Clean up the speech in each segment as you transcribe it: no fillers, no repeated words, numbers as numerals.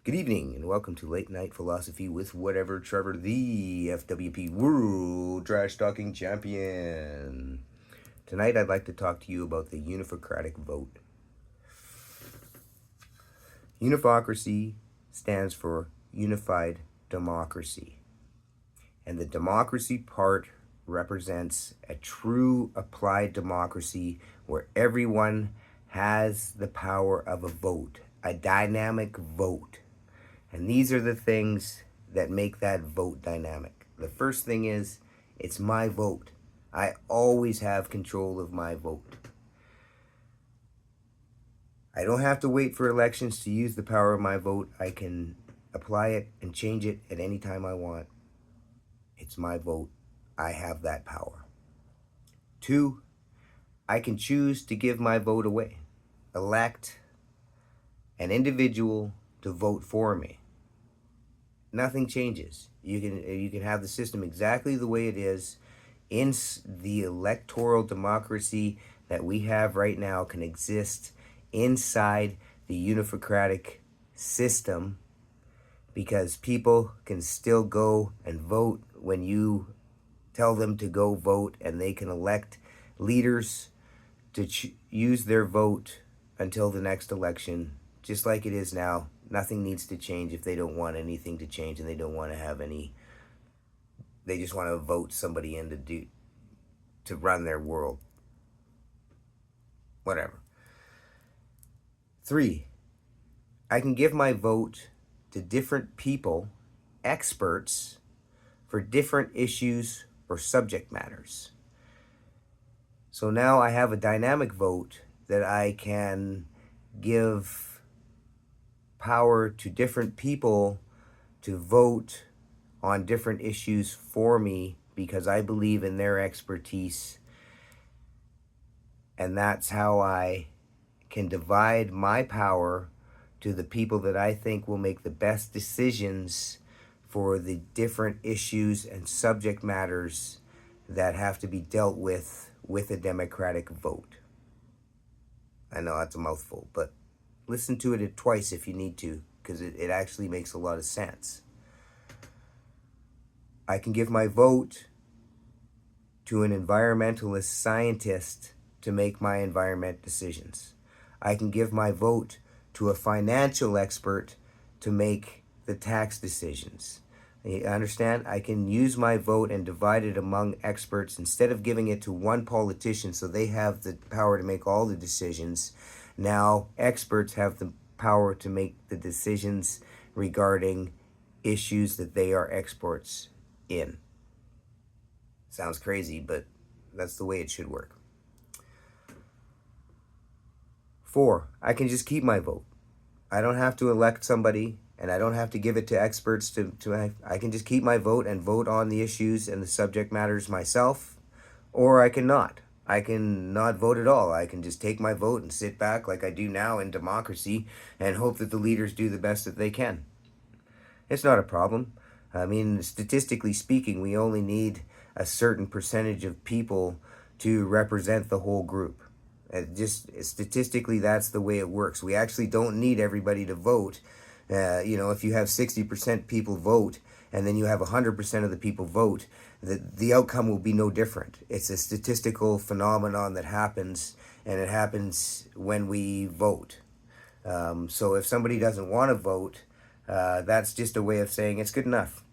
Good evening and welcome to Late Night Philosophy with whatever Trevor, the FWP World Trash Talking Champion. Tonight I'd like to talk to you about the Unifocratic Vote. Unifocracy stands for Unified Democracy. And the democracy part represents a true applied democracy where everyone has the power of a vote, a dynamic vote. And these are the things that make that vote dynamic. The first thing is, it's my vote. I always have control of my vote. I don't have to wait for elections to use the power of my vote. I can apply it and change it at any time I want. It's my vote. I have that power. 2, I can choose to give my vote away. Elect an individual to vote for me. Nothing changes. You can have the system exactly the way it is. In the electoral democracy that we have right now can exist inside the Unifocratic system, because people can still go and vote when you tell them to go vote, and they can elect leaders to use their vote until the next election, just like it is now. Nothing needs to change if they don't want anything to change, and they don't want to have any. They just want to vote somebody in to run their world. Whatever. 3, I can give my vote to different people, experts, for different issues or subject matters. So now I have a dynamic vote that I can give power to different people to vote on different issues for me because I believe in their expertise. And that's how I can divide my power to the people that I think will make the best decisions for the different issues and subject matters that have to be dealt with a democratic vote. I know that's a mouthful, but listen to it twice if you need to, because it actually makes a lot of sense. I can give my vote to an environmentalist scientist to make my environment decisions. I can give my vote to a financial expert to make the tax decisions. You understand? I can use my vote and divide it among experts instead of giving it to one politician so they have the power to make all the decisions. Now experts have the power to make the decisions regarding issues that they are experts in. Sounds crazy, but that's the way it should work. 4, I can just keep my vote. I don't have to elect somebody, and I don't have to give it to experts I can just keep my vote and vote on the issues and the subject matters myself, or I can not. I can not vote at all. I can just take my vote and sit back like I do now in democracy and hope that the leaders do the best that they can. It's not a problem. I mean, statistically speaking, we only need a certain percentage of people to represent the whole group. Just statistically, that's the way it works. We actually don't need everybody to vote. If you have 60% people vote and then you have 100% of the people vote, the outcome will be no different. It's a statistical phenomenon that happens, and it happens when we vote. So if somebody doesn't want to vote, that's just a way of saying it's good enough.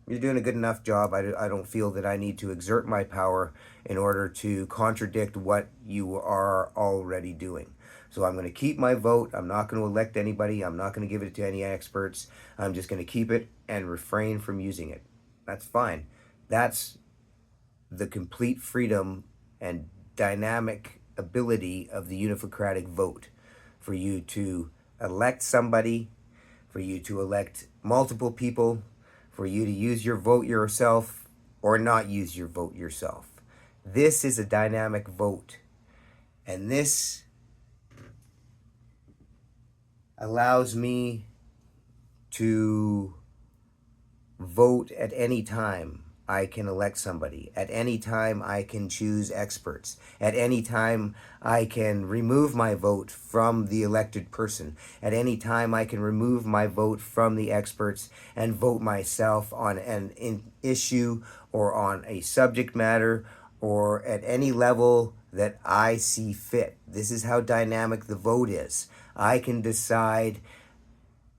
You're doing a good enough job. I don't feel that I need to exert my power in order to contradict what you are already doing. So I'm going to keep my vote. I'm not going to elect anybody. I'm not going to give it to any experts. I'm just going to keep it and refrain from using it. That's fine. That's the complete freedom and dynamic ability of the Unifocratic vote, for you to elect somebody, for you to elect multiple people, for you to use your vote yourself or not use your vote yourself. This is a dynamic vote, and this allows me to vote at any time. I can elect somebody. At any time, I can choose experts. At any time, I can remove my vote from the elected person. At any time, I can remove my vote from the experts and vote myself on an issue or on a subject matter or at any level that I see fit. This is how dynamic the vote is. I can decide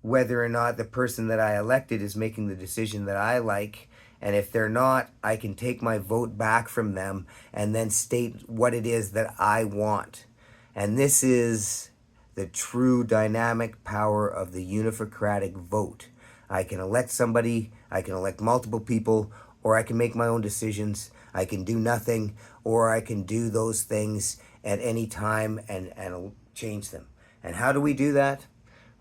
whether or not the person that I elected is making the decision that I like. And if they're not, I can take my vote back from them and then state what it is that I want. And this is the true dynamic power of the Unifocratic vote. I can elect somebody, I can elect multiple people, or I can make my own decisions. I can do nothing, or I can do those things at any time and change them. And how do we do that?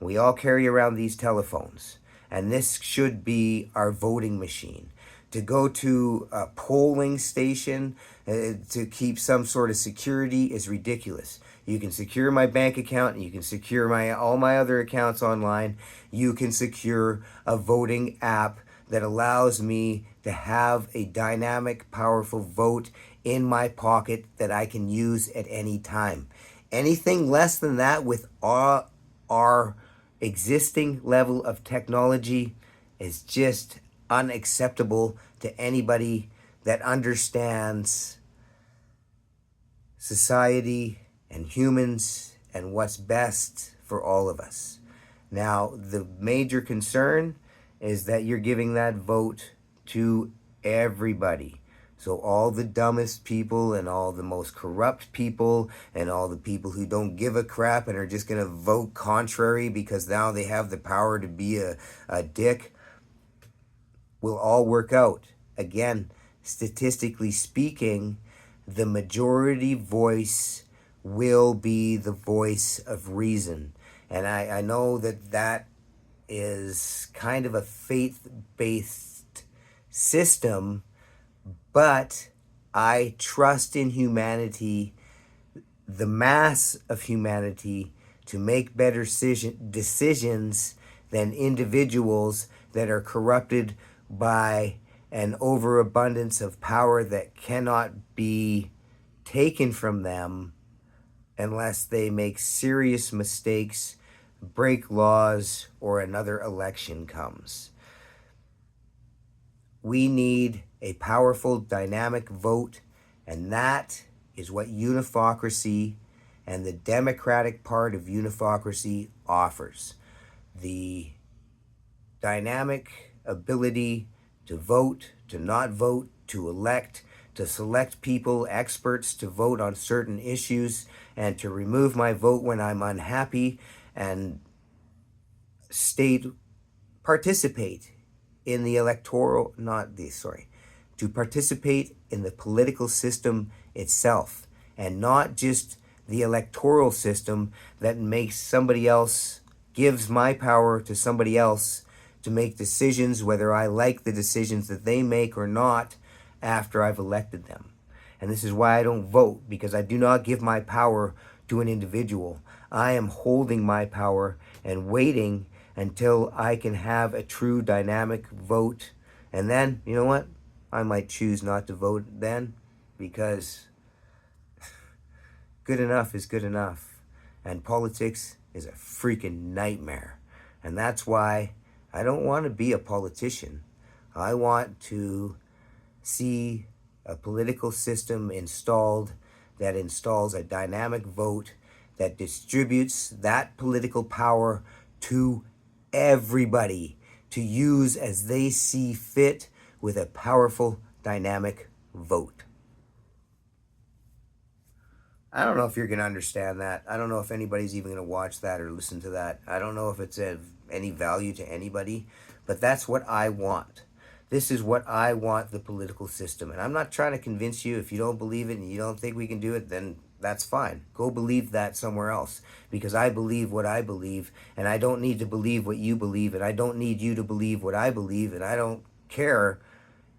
We all carry around these telephones, and this should be our voting machine. To go to a polling station to keep some sort of security is ridiculous. You can secure my bank account, and you can secure all my other accounts online. You can secure a voting app that allows me to have a dynamic, powerful vote in my pocket that I can use at any time. Anything less than that with our existing level of technology is just unacceptable to anybody that understands society and humans and what's best for all of us. Now, the major concern is that you're giving that vote to everybody. So all the dumbest people and all the most corrupt people and all the people who don't give a crap and are just going to vote contrary because now they have the power to be a dick will all work out. Again, statistically speaking, the majority voice will be the voice of reason. And I know that is kind of a faith-based system, but I trust in humanity, the mass of humanity, to make better decisions than individuals that are corrupted by an overabundance of power that cannot be taken from them unless they make serious mistakes, break laws, or another election comes. We need a powerful, dynamic vote, and that is what Unifocracy and the democratic part of Unifocracy offers. The dynamic ability to vote, to not vote, to elect, to select people, experts, to vote on certain issues, and to remove my vote when I'm unhappy, and participate in the to participate in the political system itself, and not just the electoral system that gives my power to somebody else to make decisions, whether I like the decisions that they make or not, after I've elected them. And this is why I don't vote, because I do not give my power to an individual. I am holding my power and waiting until I can have a true dynamic vote. And then, you know what? I might choose not to vote then, because good enough is good enough. And politics is a freaking nightmare. And that's why I don't want to be a politician. I want to see a political system installed that installs a dynamic vote that distributes that political power to everybody to use as they see fit with a powerful, dynamic vote. I don't know if you're going to understand that. I don't know if anybody's even going to watch that or listen to that. I don't know if it's of any value to anybody, but that's what I want. This is what I want the political system. And I'm not trying to convince you. If you don't believe it and you don't think we can do it, then that's fine. Go believe that somewhere else, because I believe what I believe, and I don't need to believe what you believe, and I don't need you to believe what I believe, and I don't care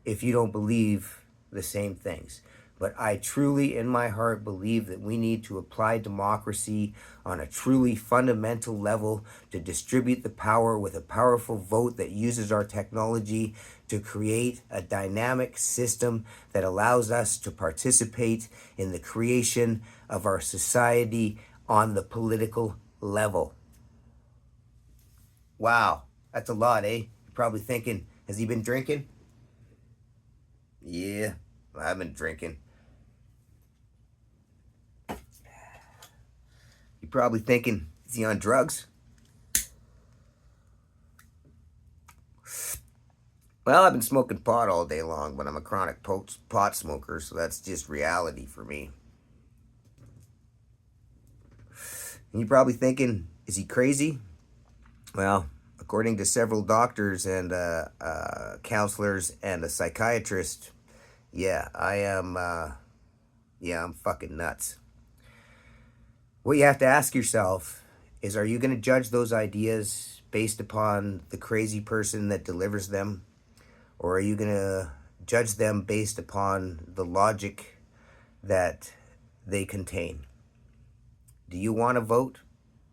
if you don't believe the same things. But I truly, in my heart, believe that we need to apply democracy on a truly fundamental level to distribute the power with a powerful vote that uses our technology to create a dynamic system that allows us to participate in the creation of our society on the political level. Wow, that's a lot, eh? You're probably thinking, has he been drinking? Yeah, I've been drinking. You're probably thinking, is he on drugs? Well, I've been smoking pot all day long, but I'm a chronic pot smoker, so that's just reality for me. And you're probably thinking, is he crazy? Well, according to several doctors and counselors and a psychiatrist, yeah, I am. Yeah, I'm fucking nuts. What you have to ask yourself is, are you going to judge those ideas based upon the crazy person that delivers them? Or are you going to judge them based upon the logic that they contain? Do you want to vote?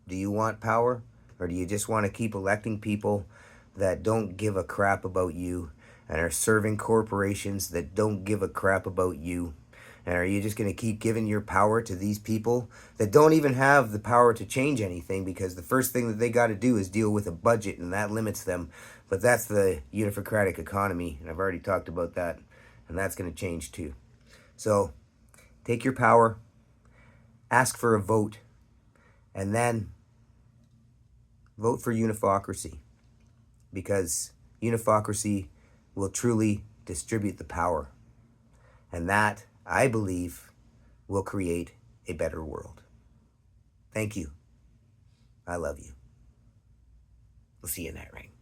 Do you want power? Or do you just want to keep electing people that don't give a crap about you and are serving corporations that don't give a crap about you? And are you just going to keep giving your power to these people that don't even have the power to change anything, because the first thing that they got to do is deal with a budget, and that limits them. But that's the Unifocratic economy, and I've already talked about that, and that's going to change too. So take your power, ask for a vote, and then vote for Unifocracy, because Unifocracy will truly distribute the power. And that, I believe, will create a better world. Thank you. I love you. We'll see you in that ring.